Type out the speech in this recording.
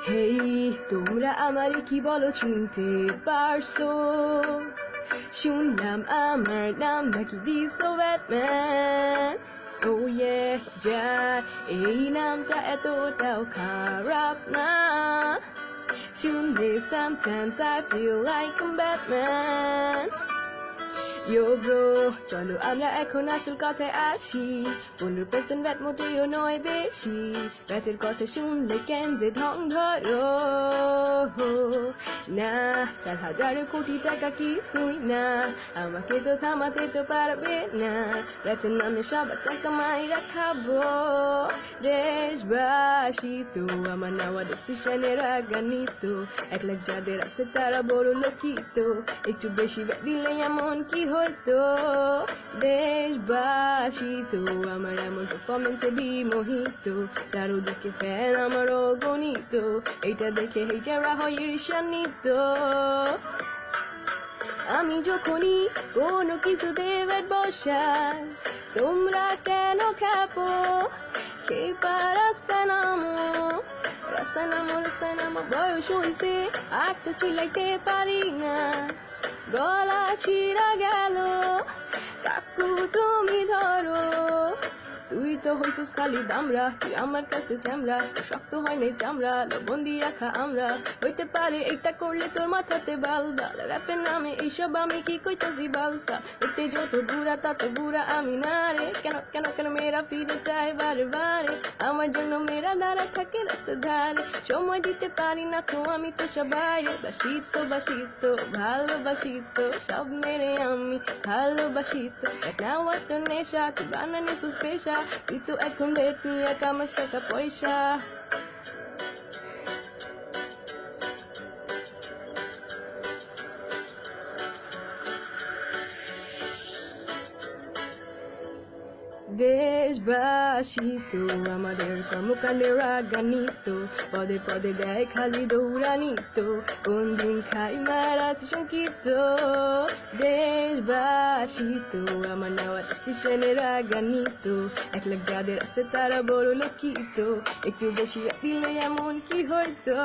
হেই তোমরা আমারে কি বলো চিনতে পারছো? শুনলাম আমার নাম নাকি দি সোভিয়েতম্যান। ও ইয়ে যার এই নামটা এতটাও খারাপ না। শুনলে sometimes I feel like a Batman. Yo bro, চলো আমরা এখন আসল কথায় আসি। 15% ব্যাট মোটেও নয় বেশি। ব্যাটের কথা শুনলে কেন যে ঢং ধরো না, 4,000 কোটি টাকা কিছুই না, আমাকে তো থামাতে তো পারবে না। ব্যাটের নামে সবার টাকা মাইরা খাবো। দেশবাসী তো আমার নেওয়া ডিসিশনের রাগান্বিত। 1 লাখ যাদের আছে তারা বড় লোকিত। একটু বেশি ব্যাট দিলে এমন কি হইতো? দেশবাসী তো আমার এমন পারফরমেন্সে বিমোহিত। চারোদিকে ফ্যান আমার অগণিত। এইটা দেখে হেইটারা হয় ঈর্ষান্বিত। আমি যখনই কোনো কিছুতে ব্যাট বসাই, তোমরা কেন খেপো? খেপা রাস্তা নামো, রাস্তা নামো, রাস্তা নামো। বয়স হইছে আর তো চিল্লাইতে পারি না, গলা ছিঁড়া গেল, কাকু তুমি ধরো। তুই তো হইছিস খালি দামরা, তুই আমার কাছে চামড়া, শক্ত হয় নাই চামড়া, লবণ দিয়ে রাখা আমরা। হইতে পারে এটা করলে তোর মাথাতে বাল বাল, র্যাপের নামে এইসব আমি কি কইতাছি বালসা। এতে যত বুড়া তত বুড়া আমি না রে। কেন কেন কেন মেয়েরা ফিরে চায় বারে বারে, আমার জন্য মেয়েরা দাঁড়া থাকে রাস্তার ধারে। সময় দিতে পারি না তো আমি তো সবাই বাসি তো ভালোবাসি তো, সব মেরে আমি ভালোবাসি তো। নেওয়া তো নেশা, তুই বানানি সুস্পেশা, তুই তো এখন বেট নিয়ে কামাস টাকা পয়সা। দেশবাসী তো আমাদের কর্মকাণ্ডে রাগান্বিত। পদে পদে দেয় খালি দৌড়ানিত, কোন দিন খাই মারা শঙ্কিত। দেশবাসী তো আমার নেওয়া ডিসিশনে রাগান্বিত। 1 লাখ যাদের আছে তারা বড় লোকিত। একটু বেশি দিলে এমন কি হইতো?